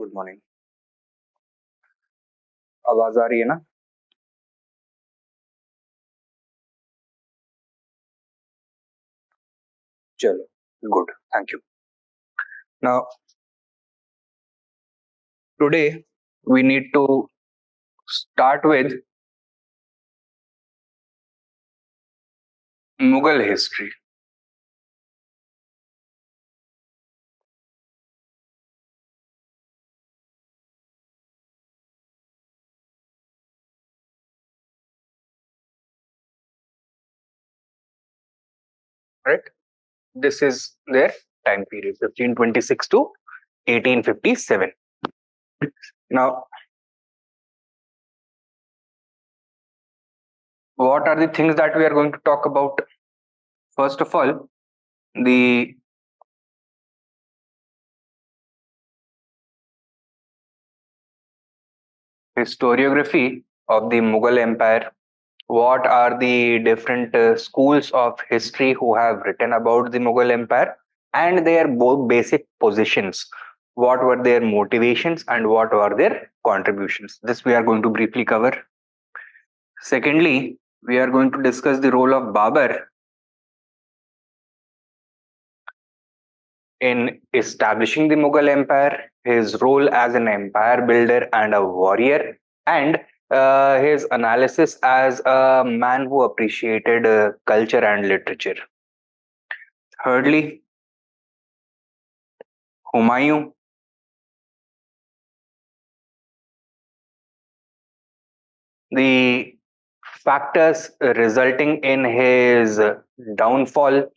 Good morning. आवाज आ रही है ना? चलो, good, thank you. Now today we need to start with Mughal history. Right? This is their time period, 1526 to 1857. Now, what are the things that we are going to talk about? First of all, the historiography of the Mughal Empire. What are the different schools of history who have written about the Mughal Empire and their both basic positions? What were their motivations and what were their contributions? This we are going to briefly cover. Secondly, we are going to discuss the role of Babur in establishing the Mughal Empire, his role as an empire builder and a warrior, and his analysis as a man who appreciated culture and literature. Thirdly, Humayun, the factors resulting in his downfall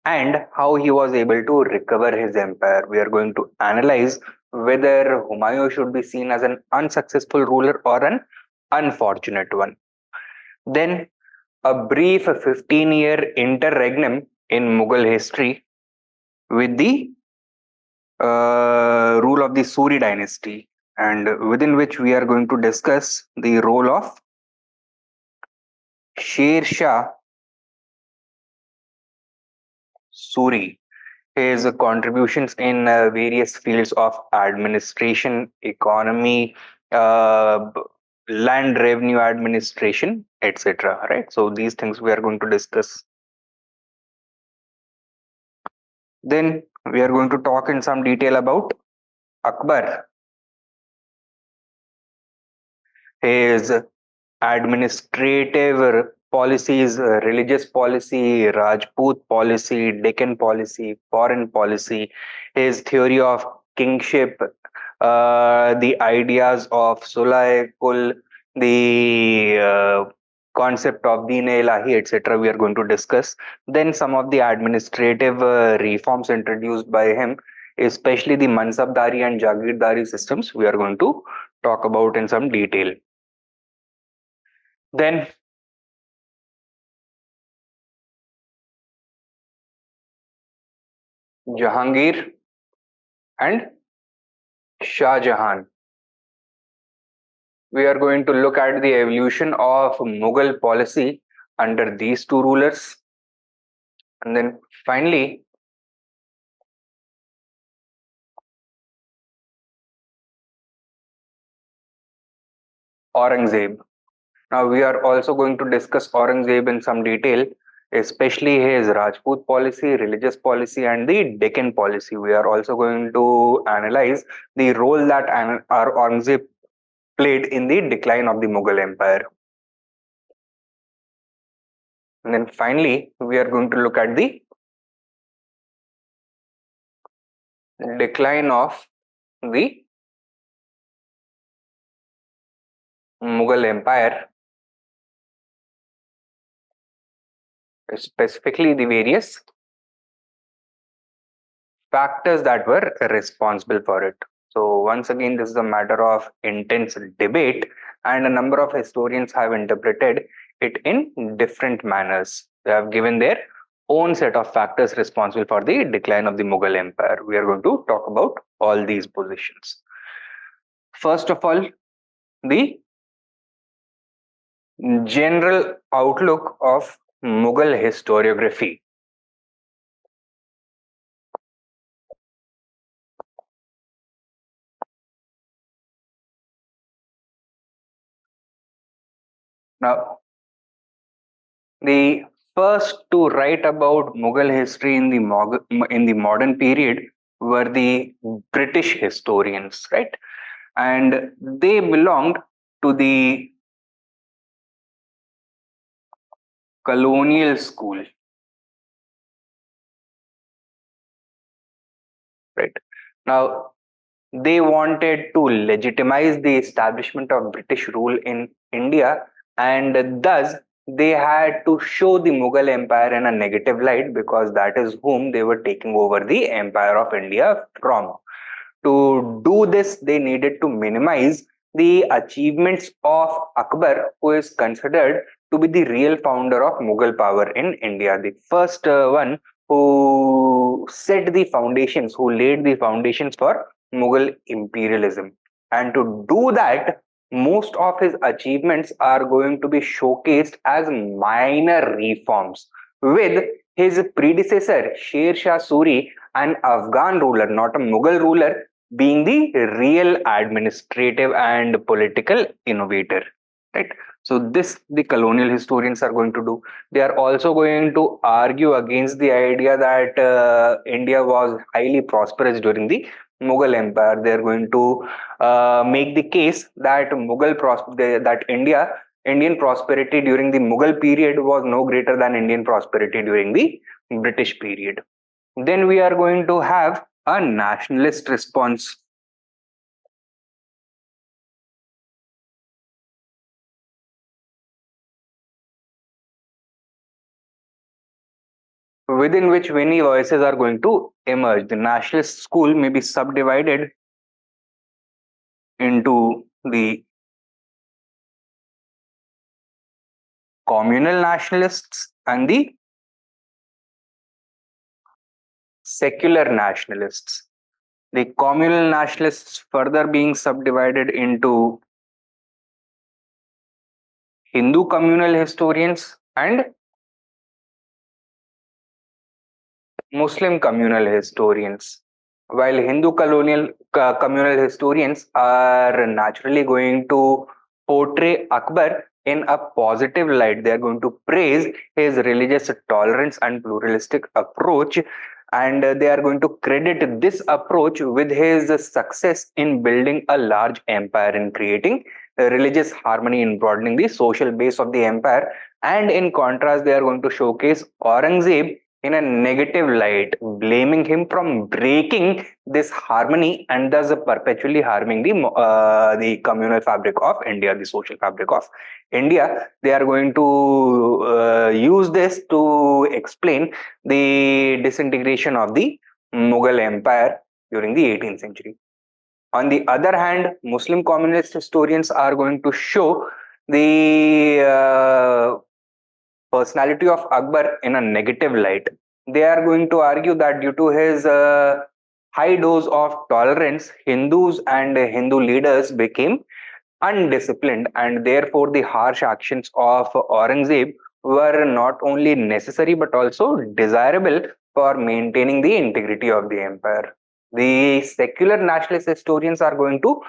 and how he was able to recover his empire. We are going to analyze whether Humayun should be seen as an unsuccessful ruler or an unfortunate one. Then a brief 15-year interregnum in Mughal history with the rule of the Suri dynasty, and within which we are going to discuss the role of Sher Shah Suri, his contributions in various fields of administration, economy, land revenue administration, etc. Right? So these things we are going to discuss. Then we are going to talk in some detail about Akbar, his administrative policies, religious policy, Rajput policy, Deccan policy, foreign policy, his theory of kingship, the ideas of Sulai Kul, the concept of Deen-e-Ilahi, etc. We are going to discuss. Then some of the administrative reforms introduced by him, especially the Mansabdari and Jagirdari systems, we are going to talk about in some detail. Then Jahangir and Shah Jahan. We are going to look at the evolution of Mughal policy under these two rulers. And then finally, Aurangzeb. Now we are also going to discuss Aurangzeb in some detail, especially his Rajput policy, religious policy, and the Deccan policy. We are also going to analyze the role that Aurangzeb played in the decline of the Mughal Empire. And then finally, we are going to look at the decline of the Mughal Empire, specifically the various factors that were responsible for it. So once again, this is a matter of intense debate, and a number of historians have interpreted it in different manners. They have given their own set of factors responsible for the decline of the Mughal Empire. We are going to talk about all these positions. First of all, the general outlook of Mughal historiography. Now, the first to write about Mughal history in the modern period were the British historians, right? And they belonged to the colonial school, right? Now, they wanted to legitimize the establishment of British rule in India, and thus they had to show the Mughal Empire in a negative light because that is whom they were taking over the Empire of India from. To do this, they needed to minimize the achievements of Akbar, who is considered to be the real founder of Mughal power in India, the first one who set the foundations, who laid the foundations for Mughal imperialism. And to do that, most of his achievements are going to be showcased as minor reforms, with his predecessor Sher Shah Suri, an Afghan ruler, not a Mughal ruler, being the real administrative and political innovator, right? So this the colonial historians are going to do. They are also going to argue against the idea that India was highly prosperous during the Mughal Empire. They are going to make the case that that Indian prosperity during the Mughal period was no greater than Indian prosperity during the British period. Then we are going to have a nationalist response, within which many voices are going to emerge. The nationalist school may be subdivided into the communal nationalists and the secular nationalists. The communal nationalists further being subdivided into Hindu communal historians and Muslim communal historians. While Hindu communal historians are naturally going to portray Akbar in a positive light, they are going to praise his religious tolerance and pluralistic approach, and they are going to credit this approach with his success in building a large empire, in creating religious harmony, in broadening the social base of the empire. And in contrast, they are going to showcase Aurangzeb in a negative light, blaming him from breaking this harmony and thus perpetually harming the communal fabric of India, the social fabric of India. They are going to use this to explain the disintegration of the Mughal Empire during the 18th century. On the other hand, Muslim communist historians are going to show the personality of Akbar in a negative light. They are going to argue that due to his high dose of tolerance, Hindus and Hindu leaders became undisciplined, and therefore the harsh actions of Aurangzeb were not only necessary but also desirable for maintaining the integrity of the empire. The secular nationalist historians are going to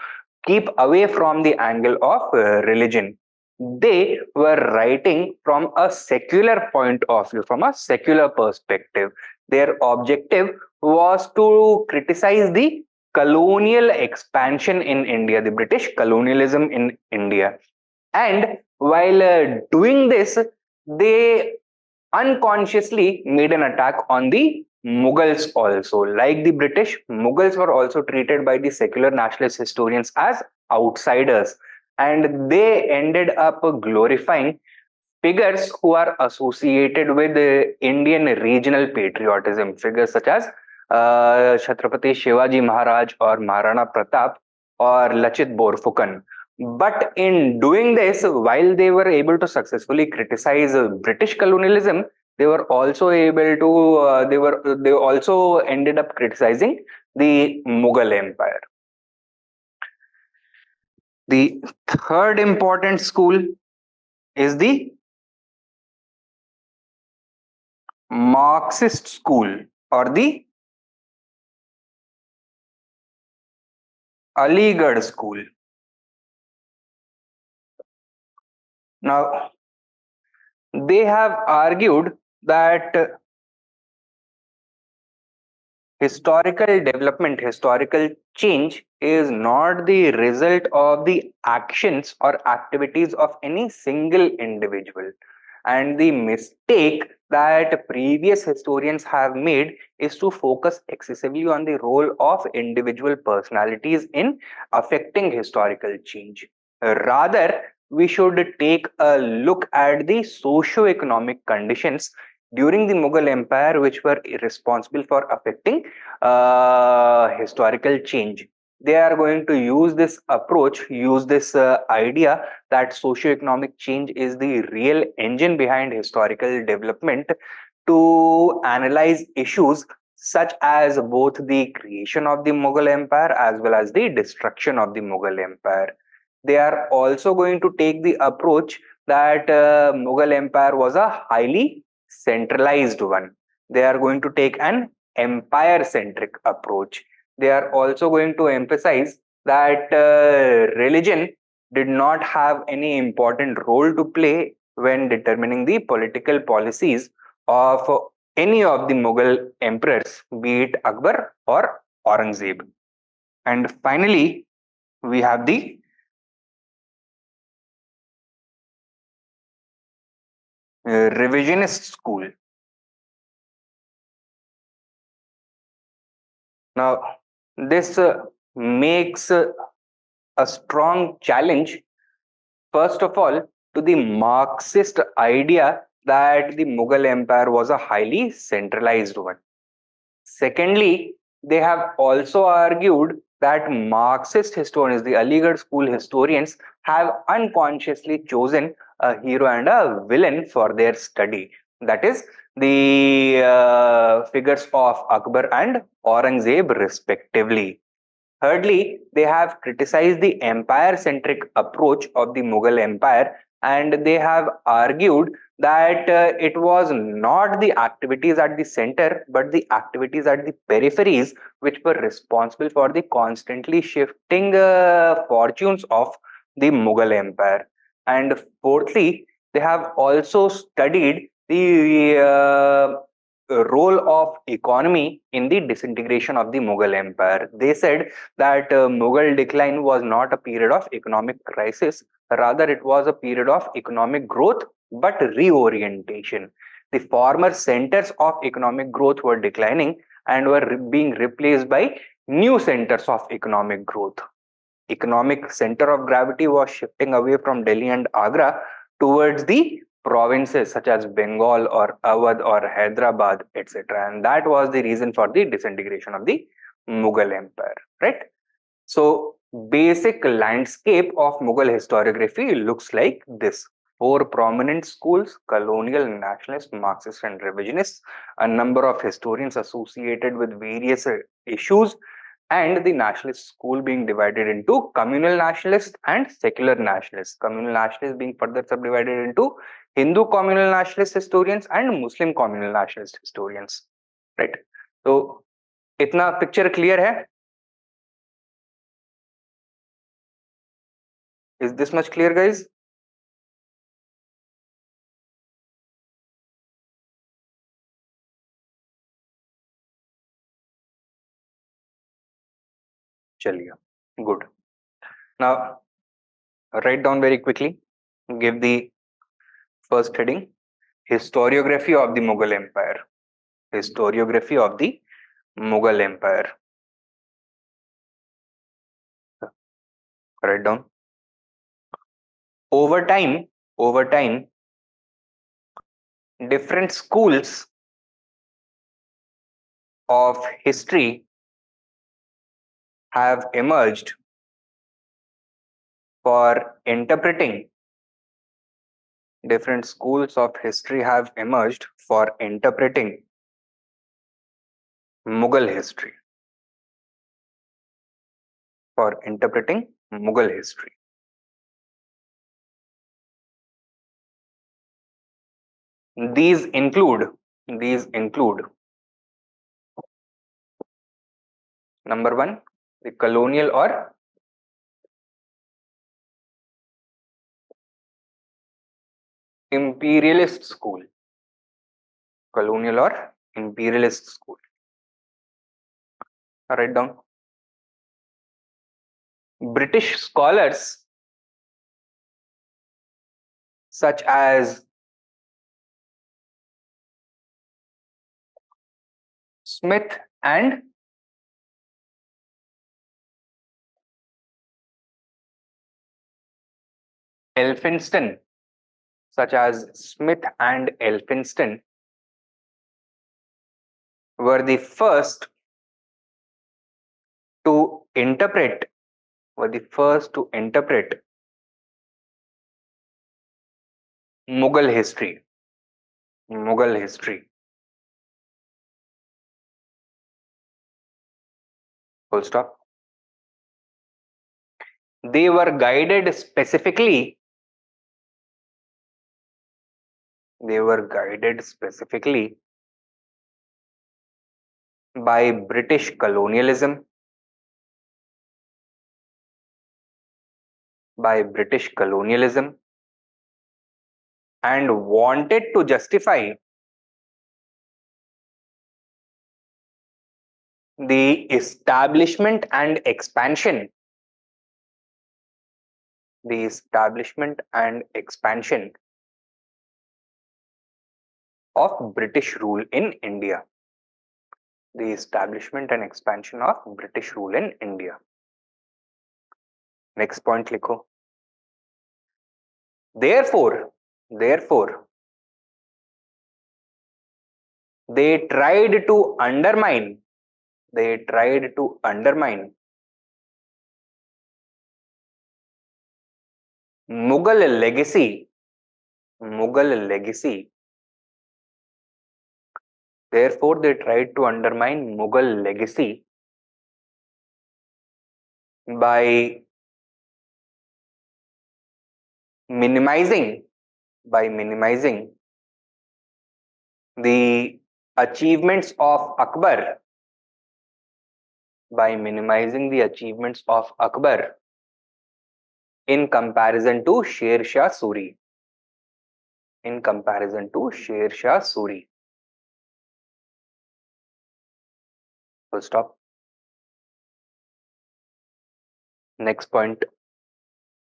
keep away from the angle of religion. They were writing from a secular point of view, from a secular perspective. Their objective was to criticize the colonial expansion in India, the British colonialism in India. And while doing this, they unconsciously made an attack on the Mughals also. Like the British, Mughals were also treated by the secular nationalist historians as outsiders, and they ended up glorifying figures who are associated with Indian regional patriotism, figures such as Chhatrapati Shivaji Maharaj or Maharana Pratap or Lachit Borphukan. But in doing this, while they were able to successfully criticize British colonialism, they were also able to they also ended up criticizing the Mughal Empire. The third important school is the Marxist school or the Aligarh school. Now, they have argued that historical development, historical change is not the result of the actions or activities of any single individual. And the mistake that previous historians have made is to focus excessively on the role of individual personalities in affecting historical change. Rather, we should take a look at the socio-economic conditions during the Mughal Empire, which were responsible for affecting historical change. They are going to use this approach, use this idea that socio-economic change is the real engine behind historical development to analyze issues such as both the creation of the Mughal Empire as well as the destruction of the Mughal Empire. They are also going to take the approach that Mughal Empire was a highly centralized one. They are going to take an empire centric approach. They are also going to emphasize that religion did not have any important role to play when determining the political policies of any of the Mughal emperors, be it Akbar or Aurangzeb. And finally, we have the revisionist school. Now, this makes a strong challenge, first of all, to the Marxist idea that the Mughal Empire was a highly centralized one. Secondly, they have also argued that Marxist historians, the Aligarh school historians, have unconsciously chosen a hero and a villain for their study. That is, the figures of Akbar and Aurangzeb, respectively. Thirdly, they have criticized the empire centric approach of the Mughal Empire, and they have argued that it was not the activities at the center but the activities at the peripheries which were responsible for the constantly shifting fortunes of the Mughal Empire. And fourthly, they have also studied the role of economy in the disintegration of the Mughal Empire. They said that Mughal decline was not a period of economic crisis, rather, it was a period of economic growth but reorientation. The former centers of economic growth were declining and were being replaced by new centers of economic growth. Economic center of gravity was shifting away from Delhi and Agra towards the provinces such as Bengal or Awadh or Hyderabad, etc. And that was the reason for the disintegration of the Mughal Empire, right? So, basic landscape of Mughal historiography looks like this. Four prominent schools: Colonial, Nationalist, Marxist, and Revisionist. A number of historians associated with various issues, and the Nationalist school being divided into Communal Nationalists and Secular Nationalists. Communal Nationalists being further subdivided into Hindu Communal Nationalist historians and Muslim Communal Nationalist historians. Right. So, इतना picture clear है? Is this much clear, guys? Chaliye. Good. Now, write down very quickly. Give the first heading: Historiography of the Mughal Empire. Historiography of the Mughal Empire. Write down. Over time, different schools of history have emerged for interpreting. Different schools of history have emerged for interpreting Mughal history. For interpreting Mughal history. These include number one, the colonial or Imperialist school. Colonial or Imperialist school. Write down. British scholars such as Smith and Elphinstone, such as Smith and Elphinstone, were the first to interpret Mughal history. Mughal history. Full stop. They were guided specifically. By British colonialism. And wanted to justify the establishment and expansion of British rule in India. Next point लिखो. Therefore, they tried to undermine Mughal legacy. Therefore, they tried to undermine Mughal legacy by minimizing the achievements of Akbar. In comparison to Sher Shah Suri. Full stop. Next point.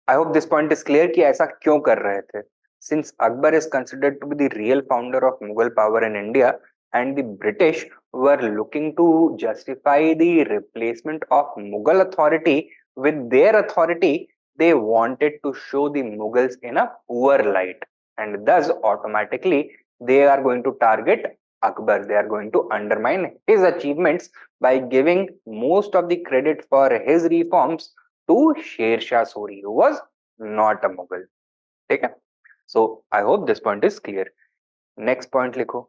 I hope this point is clear कि ऐसा क्यों कर रहे थे. Since Akbar is considered to be the real founder of Mughal power in India, and the British were looking to justify the replacement of Mughal authority with their authority, they wanted to show the Mughals in a poor light, and thus automatically they are going to target Akbar. They are going to undermine his achievements by giving most of the credit for his reforms to Sher Shah Suri, who was not a Mughal. Okay? So I hope this point is clear. Next point लिखो.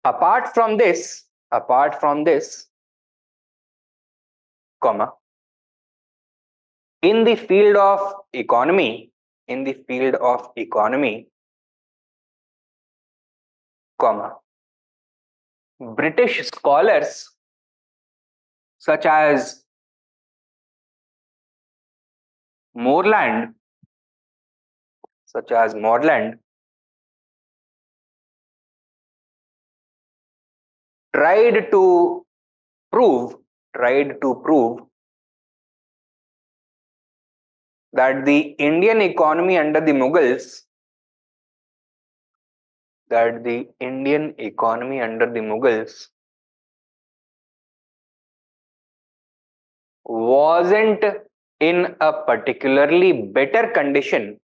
Apart from this, comma, in the field of economy, comma, British scholars such as Morland tried to prove that the Indian economy under the Mughals wasn't in a particularly better condition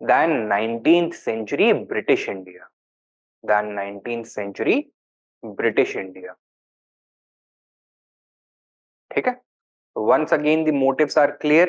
than 19th century British India. ठीक है? Once again, the motives are clear.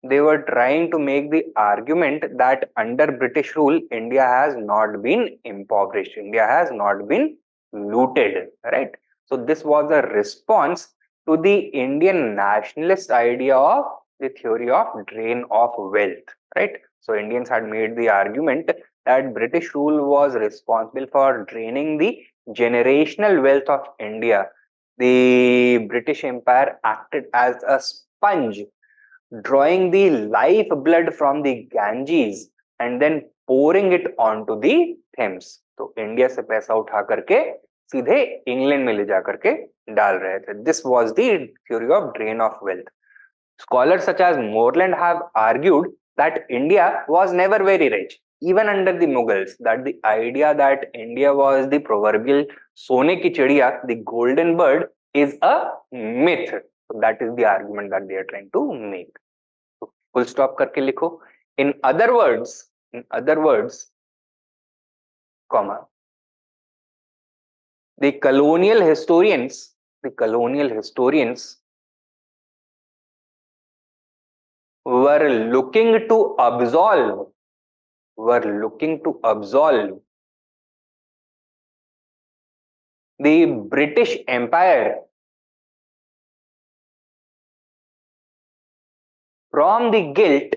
They were trying to make the argument that under British rule, India has not been impoverished, India has not been looted, right? So this was a response to the Indian nationalist idea of the theory of drain of wealth, right? So Indians had made the argument that British rule was responsible for draining the generational wealth of India. The British Empire acted as a sponge, drawing the lifeblood from the Ganges and then pouring it onto the Thames. तो India से पैसा उठा करके सीधे England में ले जा करके डाल रहे थे. This was the theory of drain of wealth. Scholars such as Moreland have argued that India was never very rich, even under the Mughals. That the idea that India was the proverbial सोने की चिड़िया, the golden bird, is a myth. So that is the argument that they are trying to make. Full stop करके लिखो. In other words, comma, the colonial historians were looking to absolve the British Empire from the guilt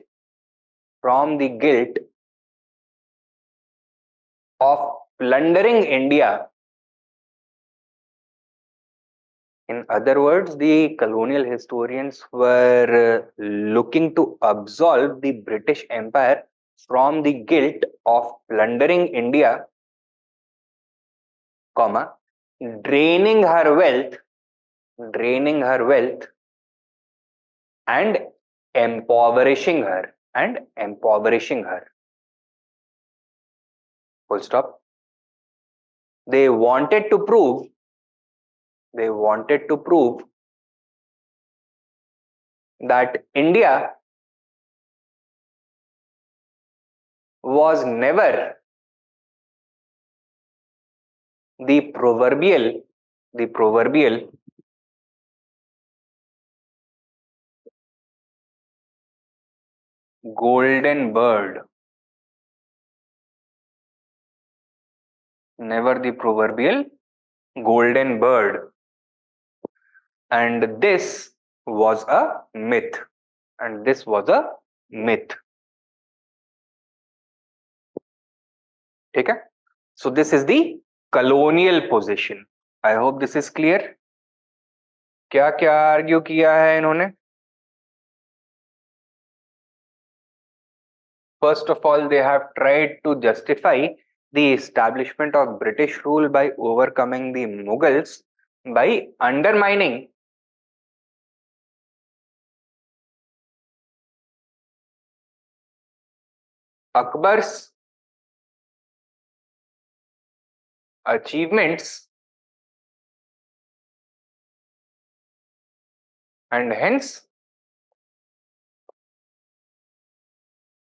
of plundering India. In other words, the colonial historians were looking to absolve the British Empire from the guilt of plundering India, comma, draining her wealth and impoverishing her. Full stop. They wanted to prove that India was never the proverbial golden bird. Never the proverbial golden bird. And this was a myth. ठीक है? So this is the colonial position. I hope this is clear. क्या क्या argue किया है इन्होंने? First of all, they have tried to justify the establishment of British rule by overcoming the Mughals by undermining Akbar's achievements and hence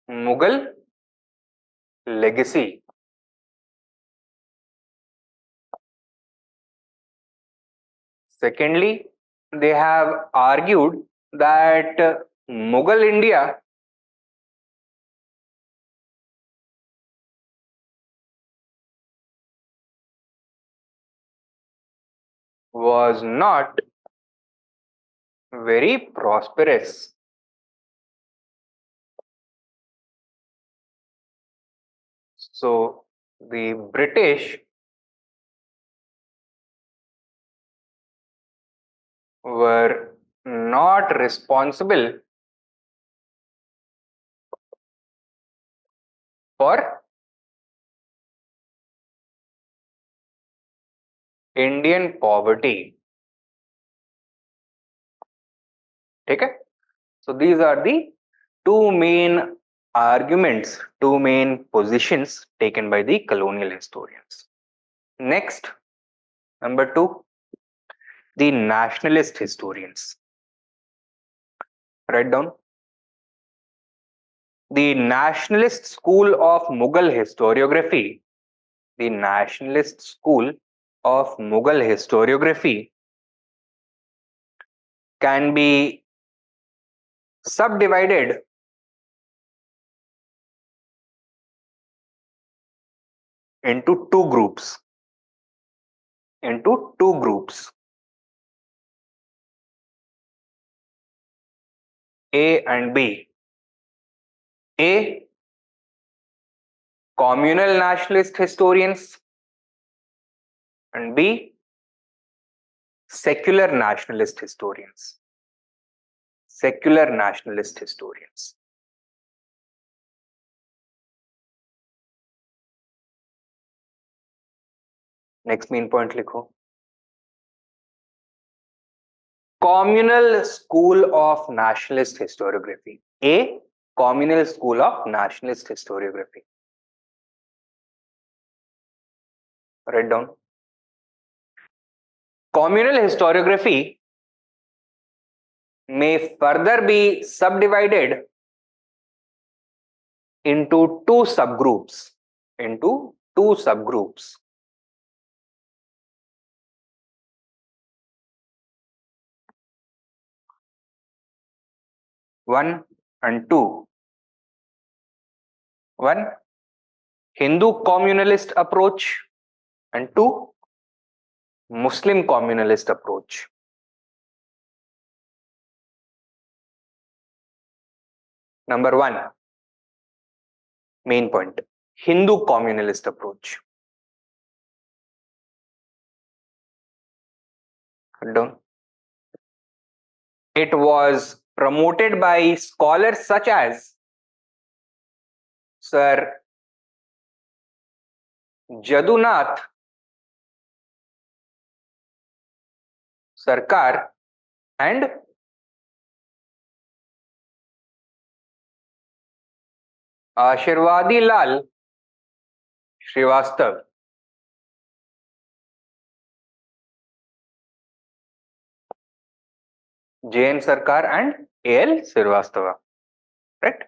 Mughal legacy. Secondly, they have argued that Mughal India was not very prosperous. So the British were not responsible for Indian poverty. Okay? So these are the two main arguments, two main positions taken by the colonial historians. Next, number 2, the nationalist historians. Write down. The Nationalist School of Mughal Historiography, can be subdivided into two groups. A and B. A, communal nationalist historians, and B, secular nationalist historians. Secular nationalist historians. Next main point लिखो. Communal School of Nationalist Historiography. A. Communal School of Nationalist Historiography. Write down. Communal historiography may further be subdivided into two subgroups. One and two. One, Hindu communalist approach, and two, Muslim communalist approach. Number one, main point, Hindu communalist approach. Down. It was promoted by scholars such as Sir Jadunath Sarkar and Ashirwadi Lal Srivastav. J.N. Sarkar and A.L. Srivastava. Right?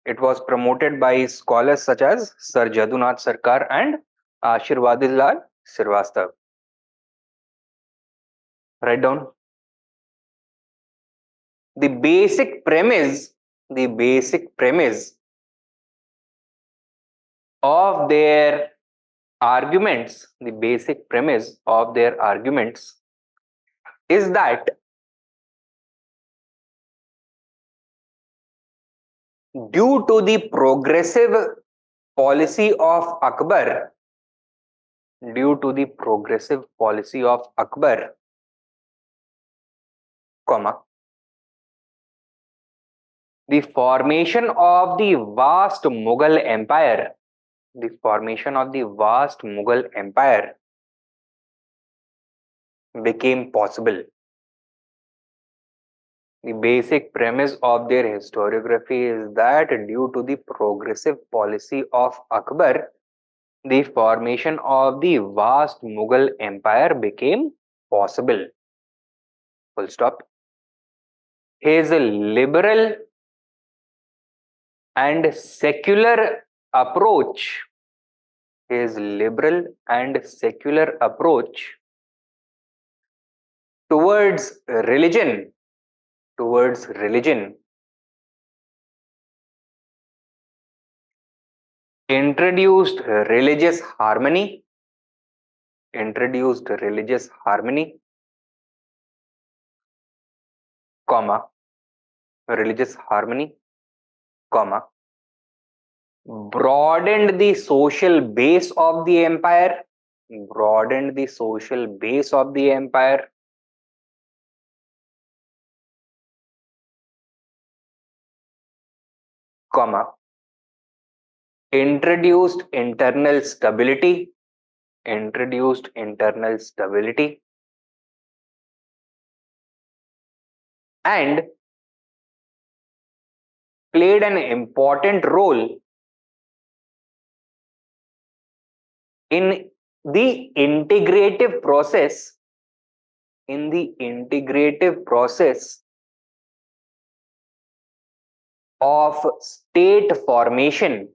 It was promoted by scholars such as Sir Jadunath Sarkar and Ashirwadi Lal Srivastava. Write down. The basic premise of their arguments, is that due to the progressive policy of Akbar, comma, the formation of the vast Mughal Empire, became possible. The basic premise of their historiography is that due to the progressive policy of Akbar, the formation of the vast Mughal Empire became possible. Full stop. His liberal and secular approach towards religion introduced religious harmony, comma, broadened the social base of the empire, comma, introduced internal stability, and played an important role in the integrative process of state formation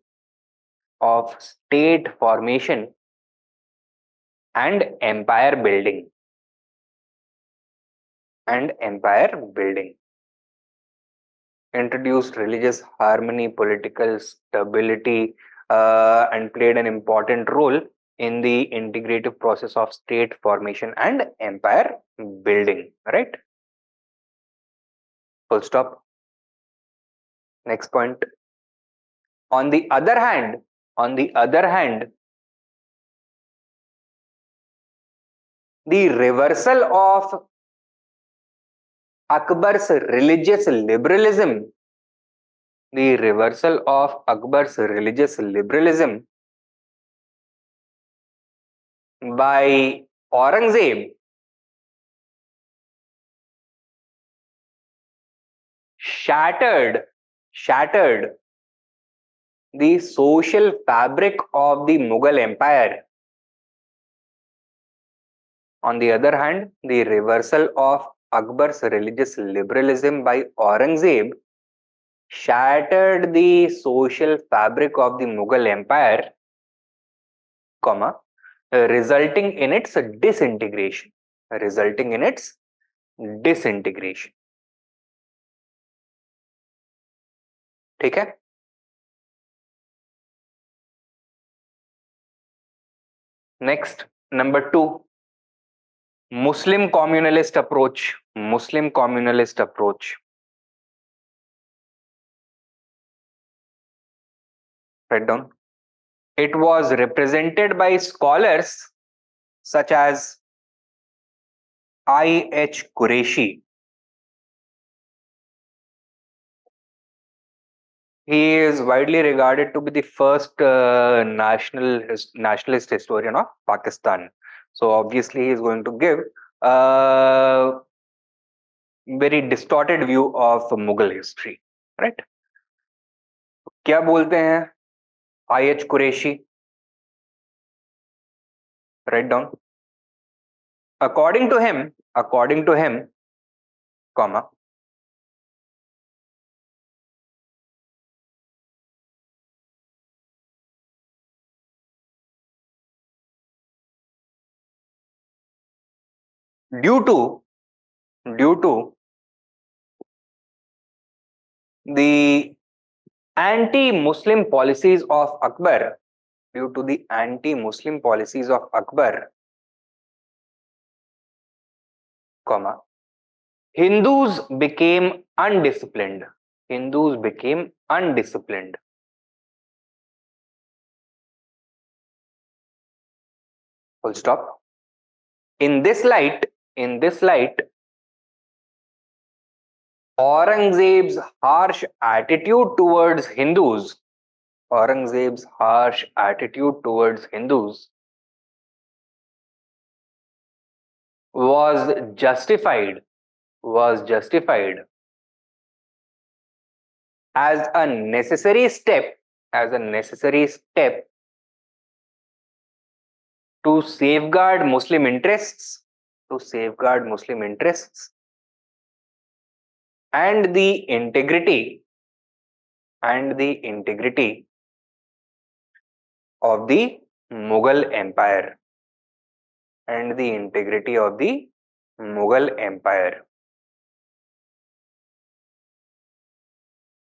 and empire building. Introduced religious harmony, political stability, and played an important role in the integrative process of state formation and empire building. Right? Full stop. Next point. On the other hand, On the other hand, the reversal of Akbar's religious liberalism, the reversal of Akbar's religious liberalism by Aurangzeb shattered the social fabric of the Mughal Empire. On the other hand, the reversal of Akbar's religious liberalism by Aurangzeb shattered the social fabric of the Mughal Empire, resulting in its disintegration. Resulting in its disintegration. ठीक है? Next, number 2, Muslim communalist approach. Muslim communalist approach. Write down. It was represented by scholars such as I.H. Qureshi. He is widely regarded to be the first nationalist historian of Pakistan. So obviously he is going to give a very distorted view of Mughal history, right? क्या बोलते हैं I.H. Qureshi? Write down. According to him, comma, due to the anti-Muslim policies of Akbar, Hindus became undisciplined. Full stop. In this light, Aurangzeb's harsh attitude towards Hindus was justified as a necessary step to safeguard Muslim interests and the integrity of the Mughal Empire.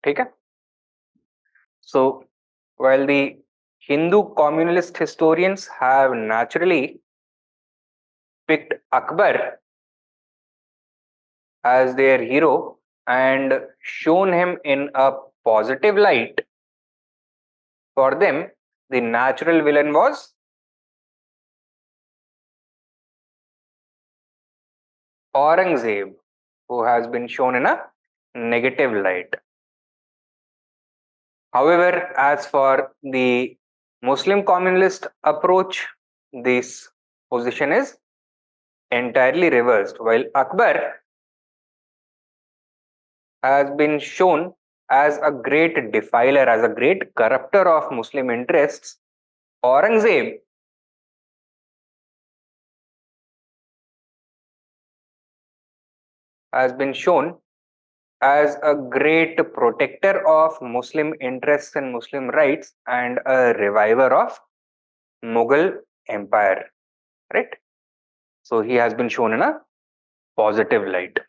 ठीक है? So, while the Hindu communalist historians have naturally picked Akbar as their hero and shown him in a positive light, for them, the natural villain was Aurangzeb, who has been shown in a negative light. However, as for the Muslim communalist approach, this position is entirely reversed. While Akbar has been shown as a great defiler, as a great corrupter of Muslim interests, Aurangzeb has been shown as a great protector of Muslim interests and Muslim rights and a reviver of Mughal Empire, right? So he has been shown in a positive light.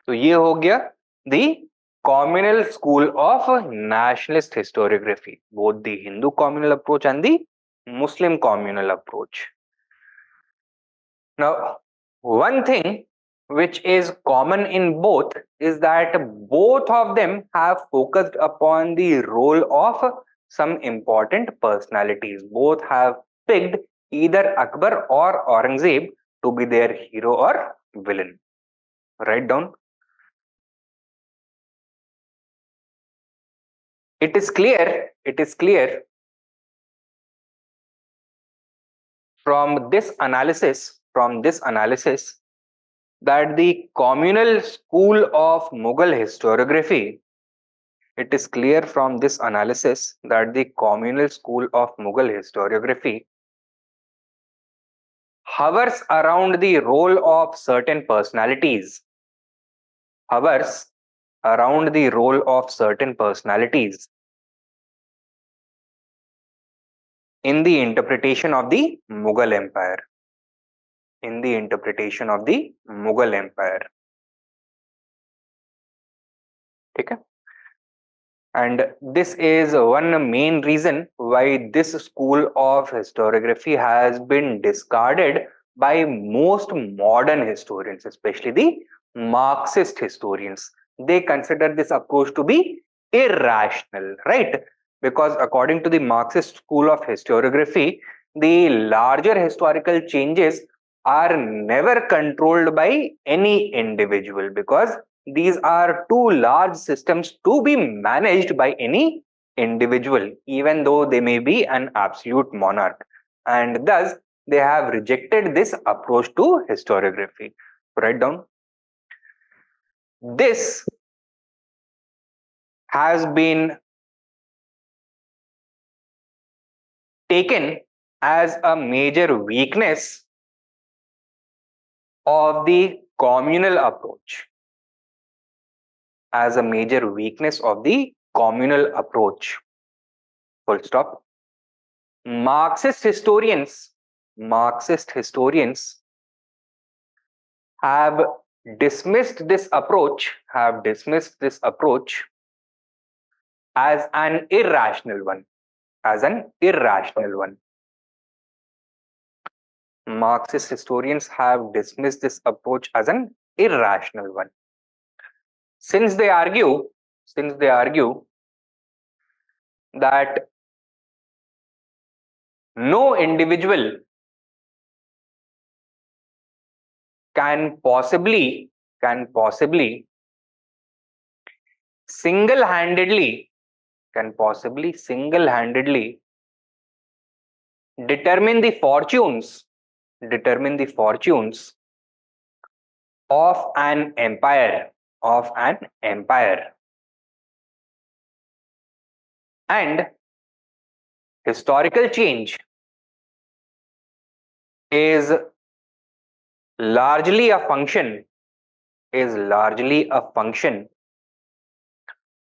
So ये हो गया the communal school of nationalist historiography, both the Hindu communal approach and the Muslim communal approach. Now, one thing which is common in both is that both of them have focused upon the role of some important personalities. Both have picked either Akbar or Aurangzeb to be their hero or villain. Write down. It is clear from this analysis that the communal school of Mughal historiography, it is clear from this analysis that the communal school of Mughal historiography hovers around the role of certain personalities, hovers around the role of certain personalities in the interpretation of the Mughal Empire. In the interpretation of the Mughal Empire. Okay? And this is one main reason why this school of historiography has been discarded by most modern historians, especially the Marxist historians. They consider this approach to be irrational, right? Because according to the Marxist school of historiography, the larger historical changes are never controlled by any individual, because these are too large systems to be managed by any individual, even though they may be an absolute monarch. And thus, they have rejected this approach to historiography. Write down. This has been taken as a major weakness of the communal approach. As a major weakness of the communal approach. Full stop. Marxist historians have dismissed this approach as an irrational one. Marxist historians have dismissed this approach as an irrational one. Since they argue that no individual can possibly single-handedly determine the fortunes of an empire, and historical change is largely a function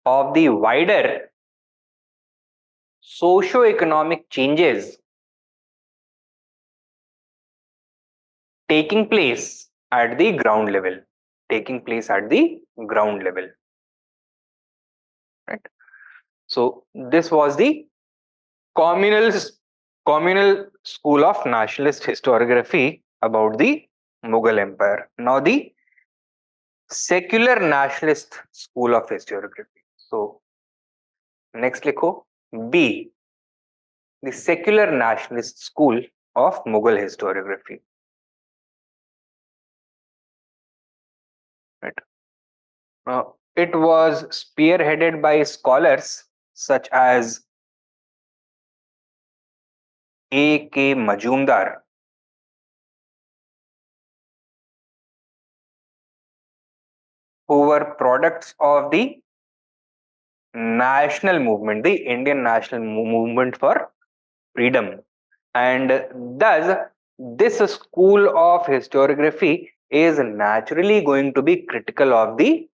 of the wider socio-economic changes taking place at the ground level. Right? So this was the communal school of nationalist historiography about the Mughal Empire. Now the secular nationalist school of historiography. So next likho B, the secular nationalist school of Mughal historiography. Right. Now it was spearheaded by scholars such as A.K. Majumdar, who were products of the national movement, the Indian national movement for freedom. And thus, this school of historiography is naturally going to be critical of the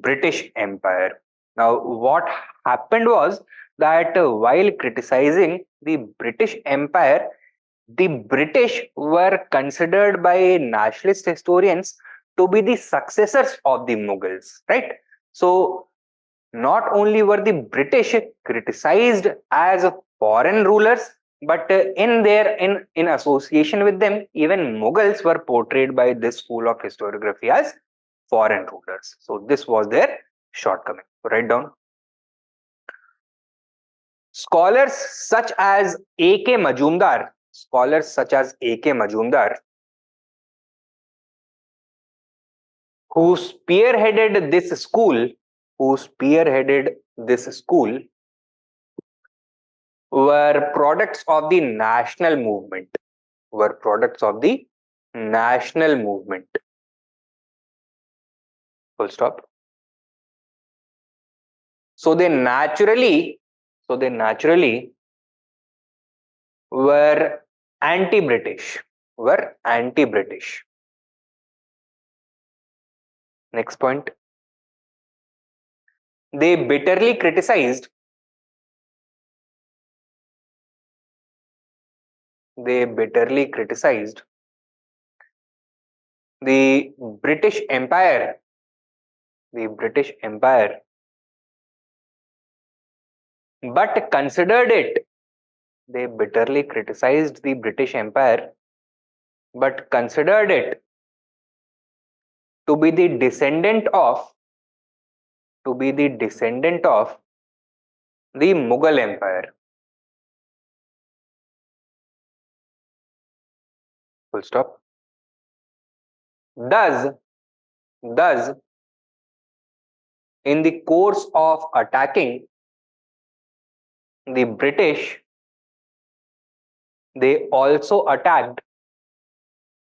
British Empire. Now, what happened was that while criticizing the British Empire, the British were considered by nationalist historians to be the successors of the Mughals, right? So, not only were the British criticized as foreign rulers, but in association with them, even Mughals were portrayed by this school of historiography as foreign rulers. So this was their shortcoming. Write down. Scholars such as A.K. Majumdar, scholars such as A.K. Majumdar, who spearheaded this school, who spearheaded this school, were products of the national movement, were products of the national movement. Full stop. So they naturally, so they naturally were anti-British, were anti-British. Next point. They bitterly criticized, they bitterly criticized the British Empire, the British Empire, but considered it, they bitterly criticized the British Empire, but considered it to be the descendant of, to be the descendant of the Mughal Empire. Full stop. Thus, thus, in the course of attacking the British, they also attacked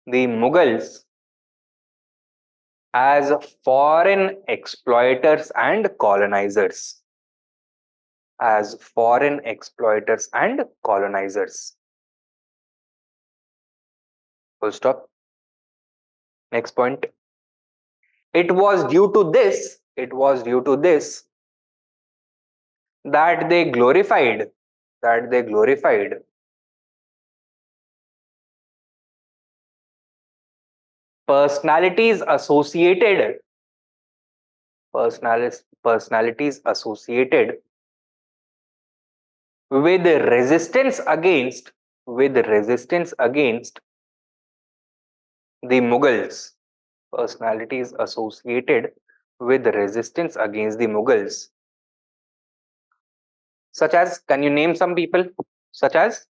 the Mughals as foreign exploiters and colonizers. As foreign exploiters and colonizers. Full stop. Next point. It was due to this, it was due to this that they glorified, that they glorified personalities associated, personalities associated with resistance against, with resistance against the Mughals, personalities associated with resistance against the Mughals, such as, can you name some people, such as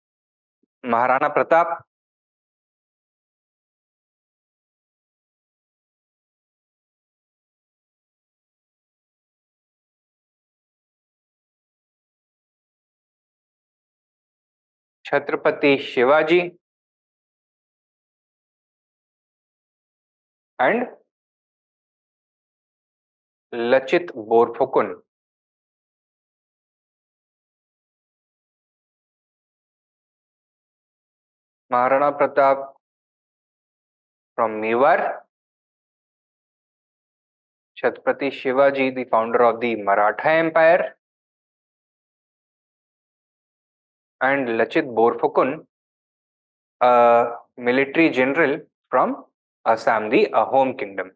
Maharana Pratap, Chhatrapati Shivaji, and Lachit Borphukun. Maharana Pratap from Mewar, Chhatrapati Shivaji, the founder of the Maratha Empire, and Lachit Borphukun, a military general from Assam, the home kingdom.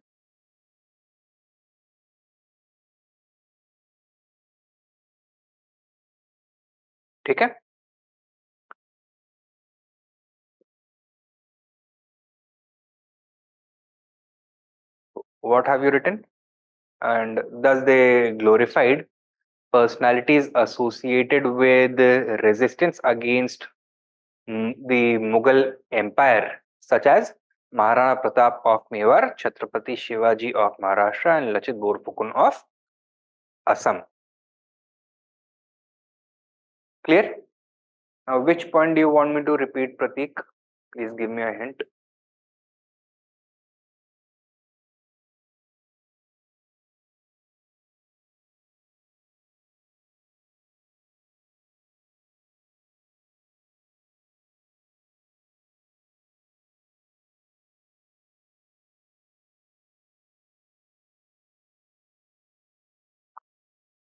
ठीक है? What have you written? And thus they glorified personalities associated with resistance against the Mughal Empire, such as Maharana Pratap of Mewar, Chhatrapati Shivaji of Maharashtra, and Lachit Borphukun of Assam. Clear? Now, which point do you want me to repeat, Pratik? Please give me a hint.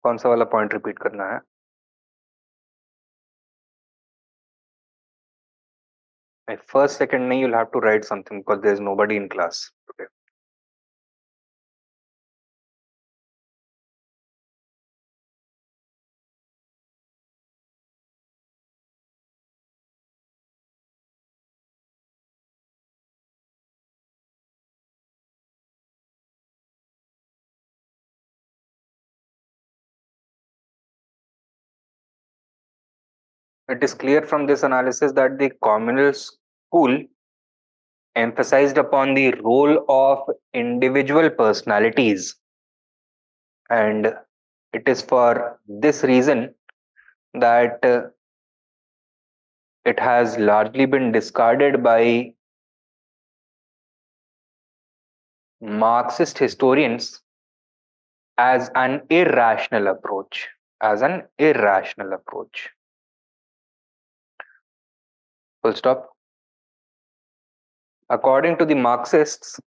कौन सा वाला point repeat करना है? First, second, नहीं, you'll have to write something because there's nobody in class today. It is clear from this analysis that the communal school emphasized upon the role of individual personalities, and it is for this reason that it has largely been discarded by Marxist historians as an irrational approach. As an irrational approach. Full stop. According to the Marxists,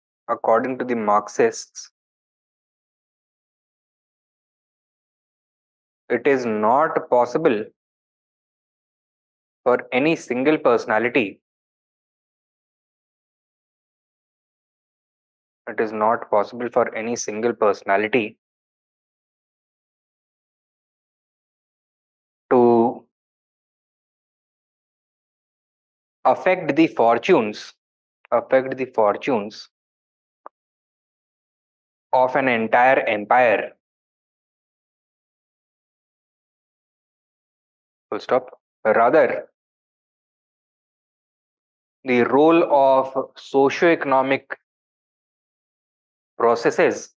it is not possible for any single personality. It is not possible for any single personality to affect the fortunes of an entire empire. Full stop. Rather, the role of socio-economic processes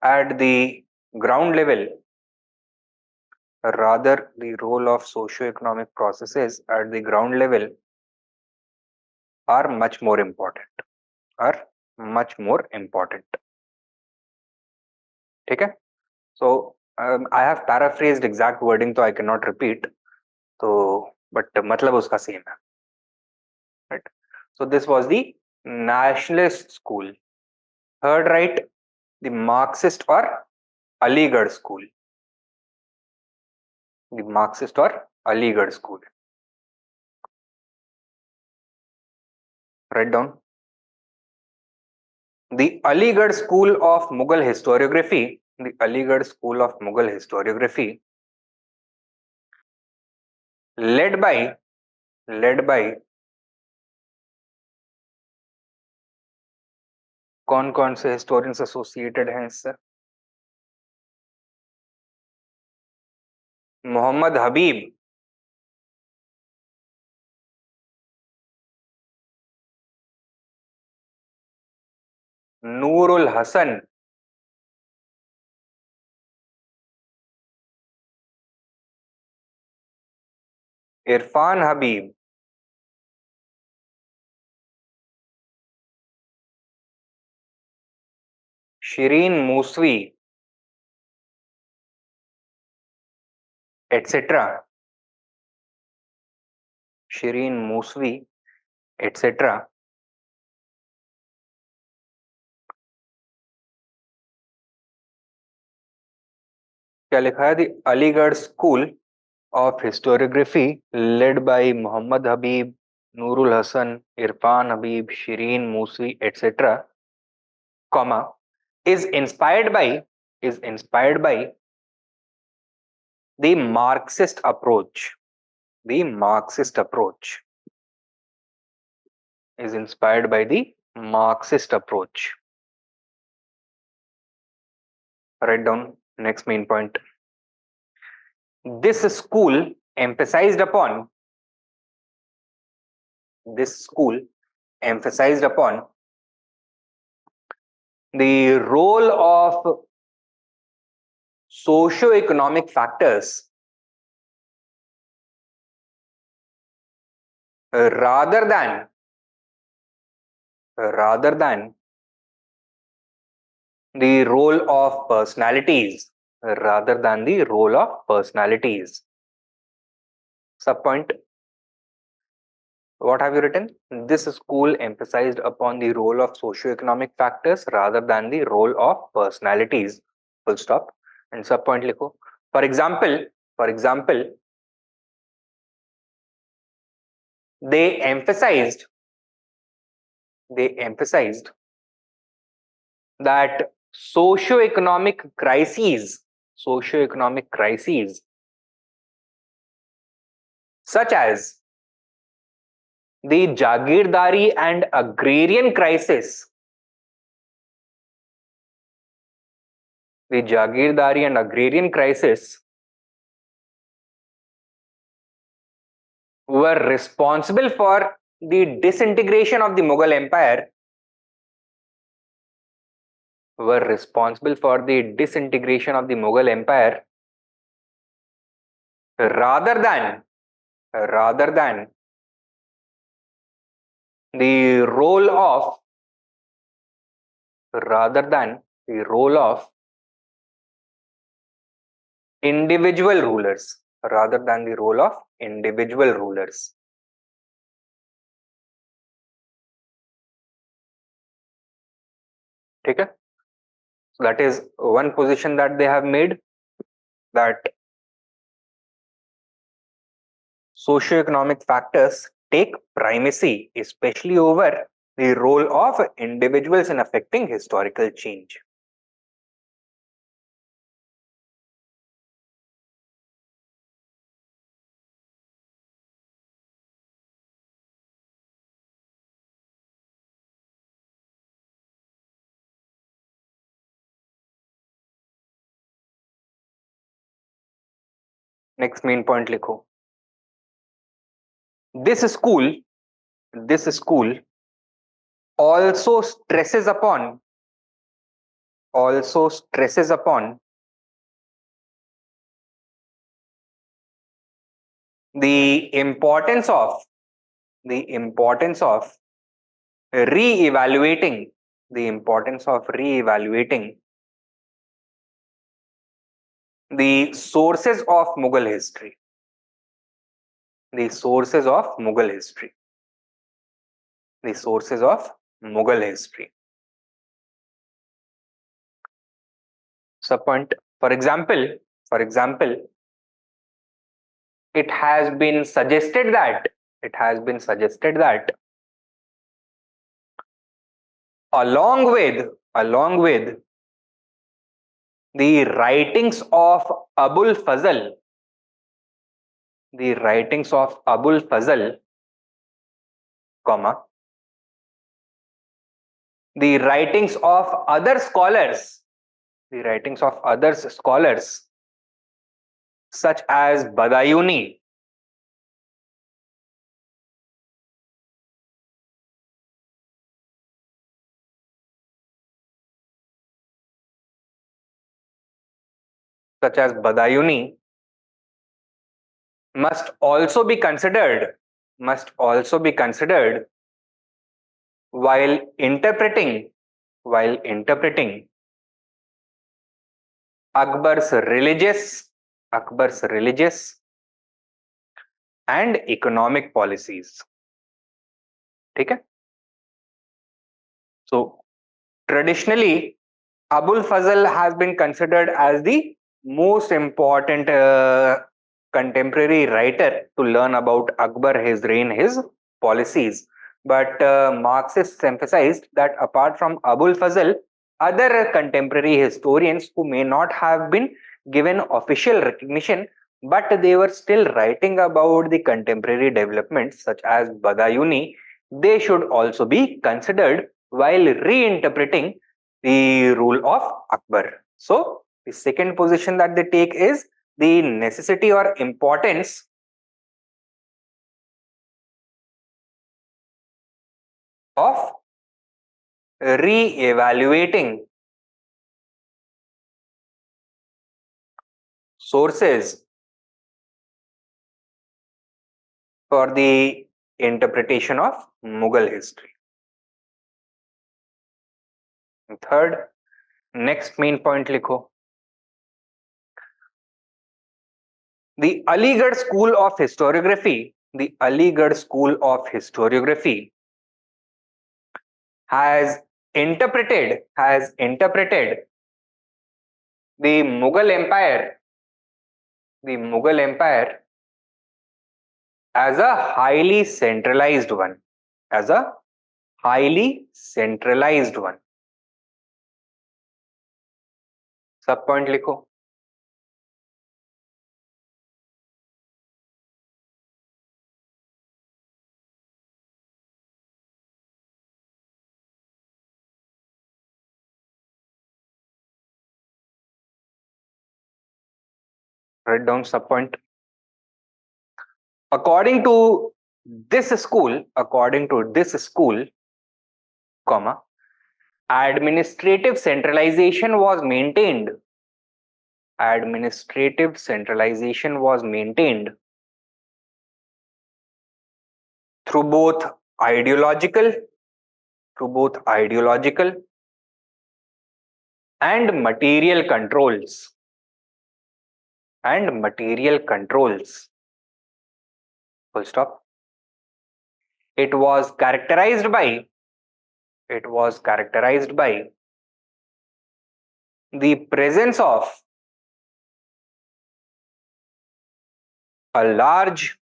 at the ground level, are much more important. Okay? So I have paraphrased exact wording, so I cannot repeat. So, but matlab uska same hai. Right? So this was the Nationalist school. Third, right, the Marxist or Aligarh school. The Marxist or Aligarh school. Write down. The Aligarh school of Mughal historiography. The Aligarh school of Mughal historiography, led by कौन कौन से historians associated हैं इससे? मोहम्मद हबीब, Nurul Hasan, Irfan Habib, Shirin Moosvi, etcetera. Shirin Moosvi, etcetera. क्या लिखा है? The Aligarh school of historiography led by Muhammad Habib, Nurul Hasan, Irfan Habib, Shireen Musi, etc., comma, is inspired by the Marxist approach. The Marxist approach is inspired by the Marxist approach. Write down next main point. This school emphasized upon the role of socio-economic factors rather than the role of personalities. Subpoint. What have you written? This school emphasized upon the role of socio-economic factors rather than the role of personalities. Full stop. And subpoint likho. For example, they emphasized that socio-economic crises such as the Jagirdari and agrarian crisis, were responsible for the disintegration of the Mughal Empire, were responsible for the disintegration of the Mughal Empire rather than rather than the role of rather than the role of individual rulers, rather than the role of individual rulers. Okay, so that is one position that they have made, that socioeconomic factors take primacy, especially over the role of individuals in affecting historical change. Next main point लिखो. This school, this school also stresses upon also stresses upon the importance of the importance of re-evaluating the importance of re-evaluating the sources of Mughal history. The sources of Mughal history. The sources of Mughal history. Subpoint. For example, it has been suggested that it has been suggested that along with the writings of Abul Fazl, the writings of Abul Fazl, comma, the writings of other scholars, the writings of other scholars such as Badayuni, such as Badayuni must also be considered must also be considered while interpreting Akbar's religious and economic policies. ठीक है? So traditionally, Abul Fazl has been considered as the most important contemporary writer to learn about Akbar, his reign, his policies. But Marxists emphasized that apart from Abul Fazl, other contemporary historians who may not have been given official recognition, but they were still writing about the contemporary developments, such as Badayuni, they should also be considered while reinterpreting the rule of Akbar. So, the second position that they take is the necessity or importance of re-evaluating sources for the interpretation of Mughal history. And third, next main point likho. The Aligarh School of Historiography, has interpreted the Mughal Empire as a highly centralized one, as a highly centralized one. सब point लिखो. Write down sub point. According to this school, comma, administrative centralization was maintained. Administrative centralization was maintained through both ideological, through both ideological and material controls. And material controls. Full stop. It was characterized by the presence of a large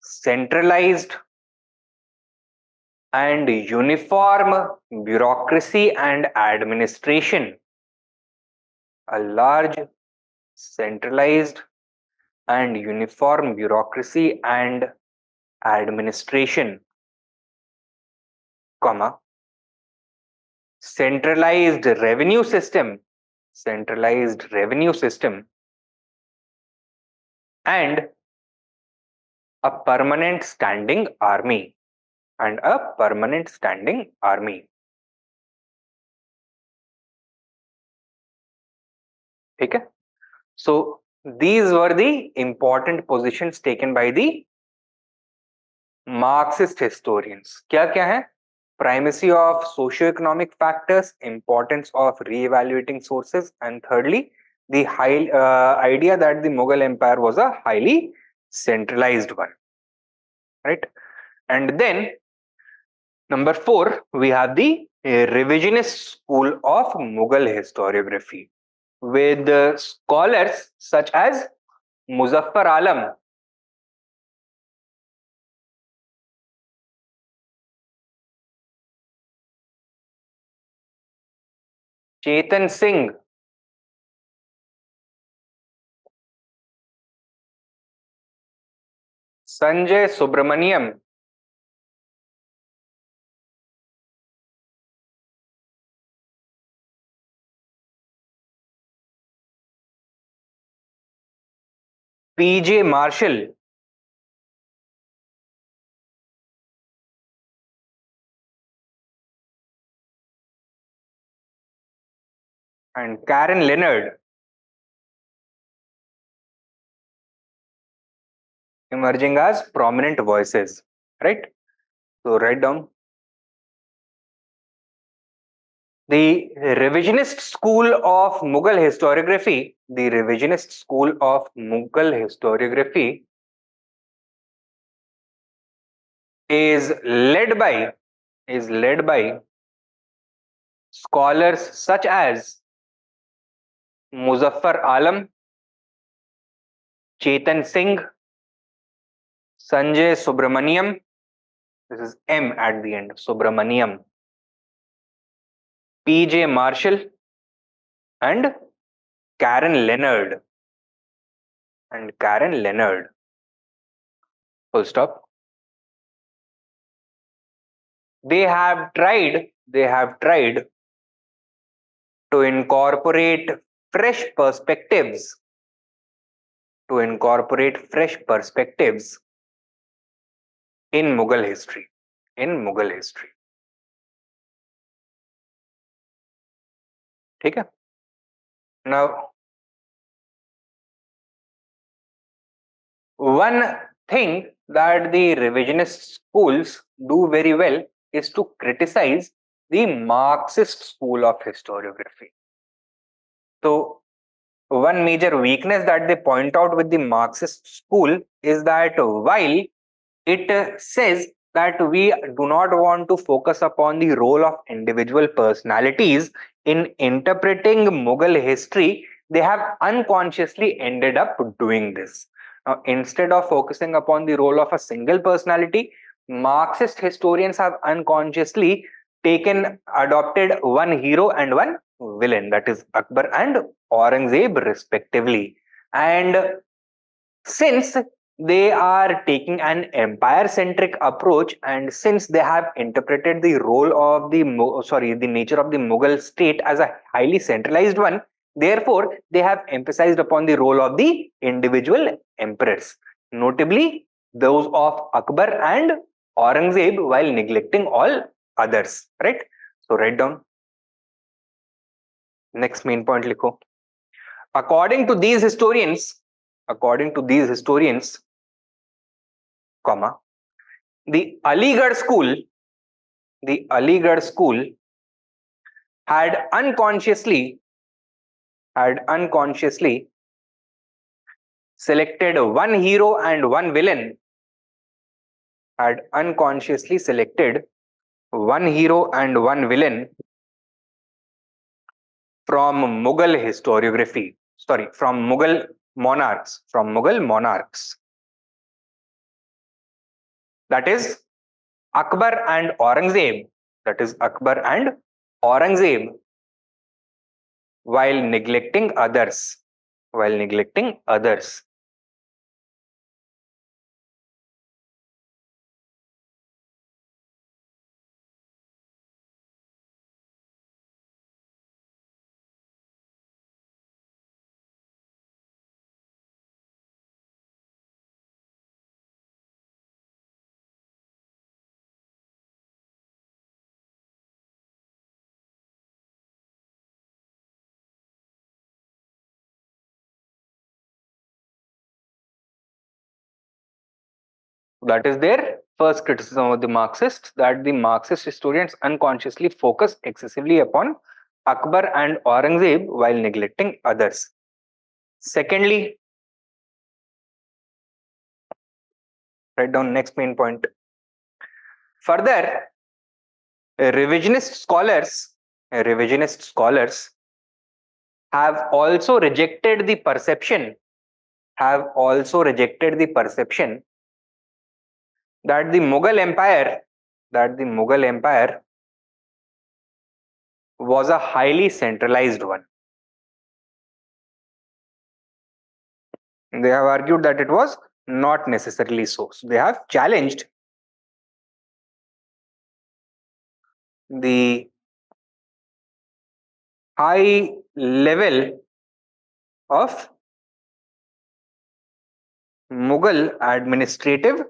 centralized and uniform bureaucracy and administration. A large centralized and uniform bureaucracy and administration, comma, centralized revenue system, and a permanent standing army, Okay? So these were the important positions taken by the Marxist historians. क्या है? Primacy of socio-economic factors, importance of re-evaluating sources, and thirdly, the high idea that the Mughal Empire was a highly centralized one. Right? And then number 4, we have the revisionist school of Mughal historiography, with scholars such as Muzaffar Alam, Chetan Singh, Sanjay Subramaniam, P.J. Marshall, and Karen Leonard, emerging as prominent voices. Right? So write down. The revisionist school of Mughal historiography, is led by scholars such as Muzaffar Alam, Chetan Singh, Sanjay Subramaniam, this is M at the end, Subramaniam, P.J. Marshall, and Karen Leonard. Full stop. They have tried to incorporate fresh perspectives in Mughal history. ठीक है? Now, one thing that the revisionist schools do very well is to criticize the Marxist school of historiography. So, one major weakness that they point out with the Marxist school is that while it says that we do not want to focus upon the role of individual personalities in interpreting Mughal history, they have unconsciously ended up doing this. Now, instead of focusing upon the role of a single personality, Marxist historians have unconsciously adopted one hero and one villain, that is Akbar and Aurangzeb respectively. And since they are taking an empire centric approach, and since they have interpreted the role of the nature of the Mughal state as a highly centralized one, therefore they have emphasized upon the role of the individual emperors. notably those of Akbar and Aurangzeb, while neglecting all others. Right? So write down. Next main point likho. According to these historians, comma, the Aligarh school had unconsciously selected one hero and one villain, had unconsciously selected one hero and one villain from Mughal historiography. Sorry, from Mughal monarchs. That is Akbar and Aurangzeb. While neglecting others. That is their first criticism of the Marxists, that the Marxist historians unconsciously focus excessively upon Akbar and Aurangzeb while neglecting others. Secondly, write down next main point. Further, revisionist scholars have also rejected the perception that the Mughal Empire was a highly centralized one. They have argued that it was not necessarily so. So they have challenged the high level of Mughal administrative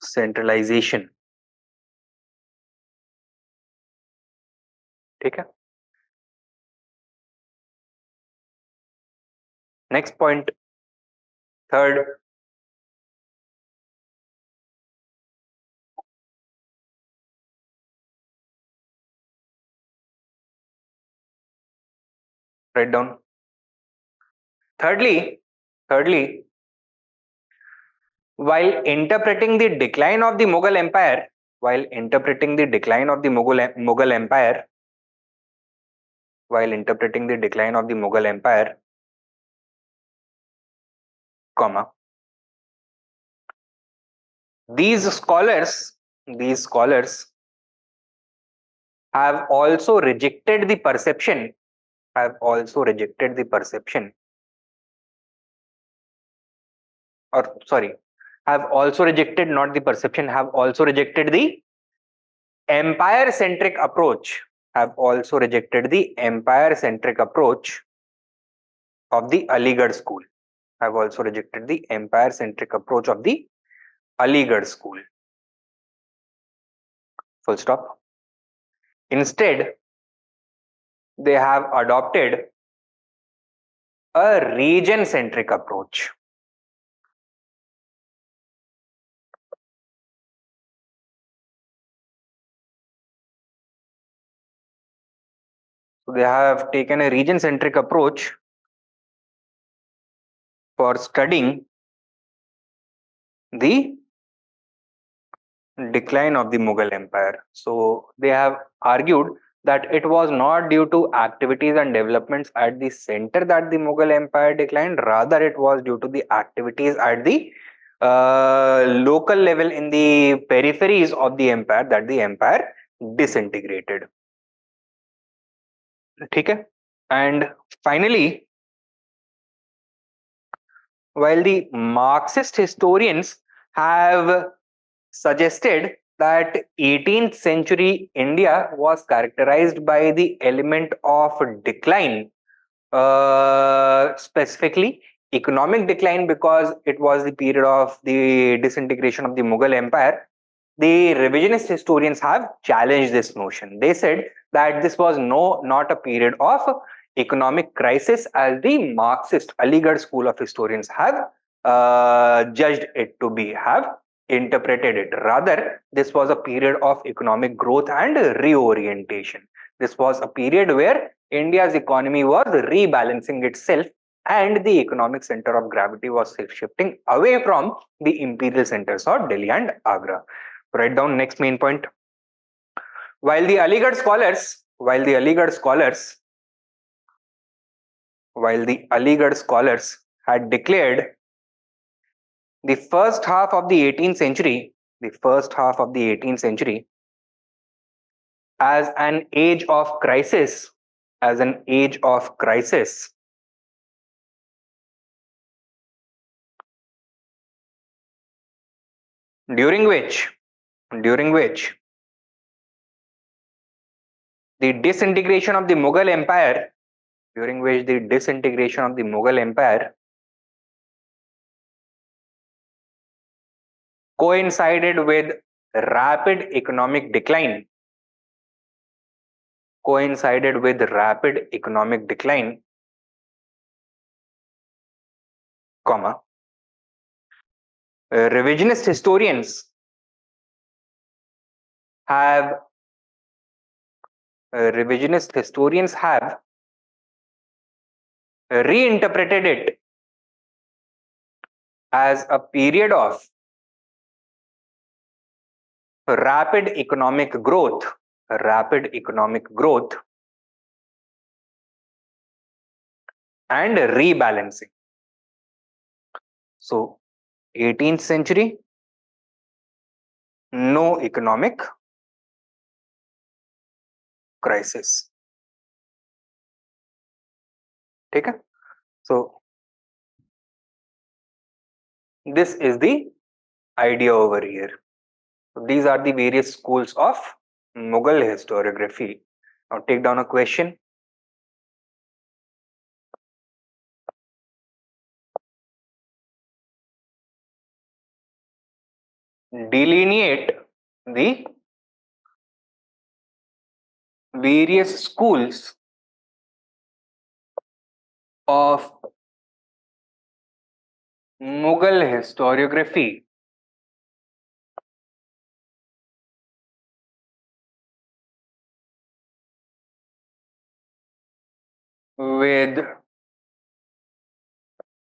centralization. ठीक है? Next point, third, write down. Thirdly, while interpreting the decline of the Mughal Empire, comma, these scholars have also rejected the perception or sorry, have also rejected not the perception, have also rejected the empire centric approach of the Aligarh school. Full stop. Instead, they have adopted a region centric approach. So they have taken a region centric approach for studying the decline of the Mughal Empire. So they have argued that it was not due to activities and developments at the center that the Mughal Empire declined, rather it was due to the activities at the local level in the peripheries of the empire that the empire disintegrated. Okay? And finally, while the Marxist historians have suggested that 18th century India was characterized by the element of decline, Specifically, economic decline because it was the period of the disintegration of the Mughal Empire. The revisionist historians have challenged this notion. They said that this was not a period of economic crisis as the Marxist Aligarh school of historians have judged it to be, have interpreted it. Rather, this was a period of economic growth and reorientation. This was a period where India's economy was rebalancing itself and the economic center of gravity was shifting away from the imperial centers of Delhi and Agra. Write down next main point. While the Aligarh scholars, had declared the first half of the 18th century, as an age of crisis, during which the disintegration of the Mughal Empire, coincided with rapid economic decline, comma, revisionist historians have reinterpreted it as a period of rapid economic growth and rebalancing. So 18th century, no economic crisis. Okay? So this is the idea over here. So these are the various schools of Mughal historiography. Now take down a question. Delineate the various schools of Mughal historiography with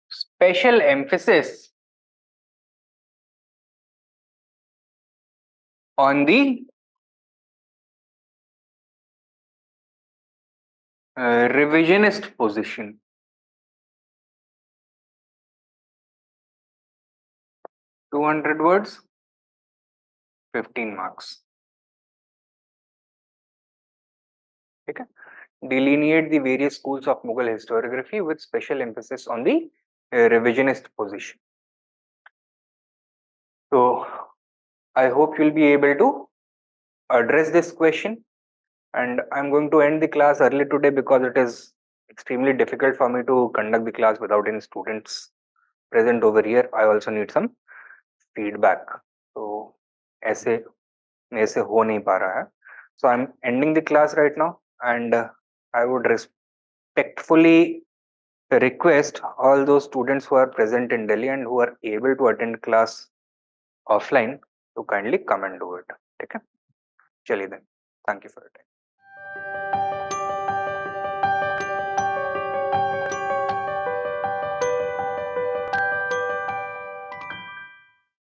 special emphasis on the revisionist position. 200 words, 15 marks. Okay. Delineate the various schools of Mughal historiography with special emphasis on the revisionist position. So I hope you'll be able to address this question, and I'm going to end the class early today because it is extremely difficult for me to conduct the class without any students present over here. I also need some feedback. So ऐसे मेरे से हो नहीं पा रहा है. So I'm ending the class right now, and I would respectfully request all those students who are present in Delhi and who are able to attend class offline to kindly come and do it. Okay? Chaliye then. Thank you for your time.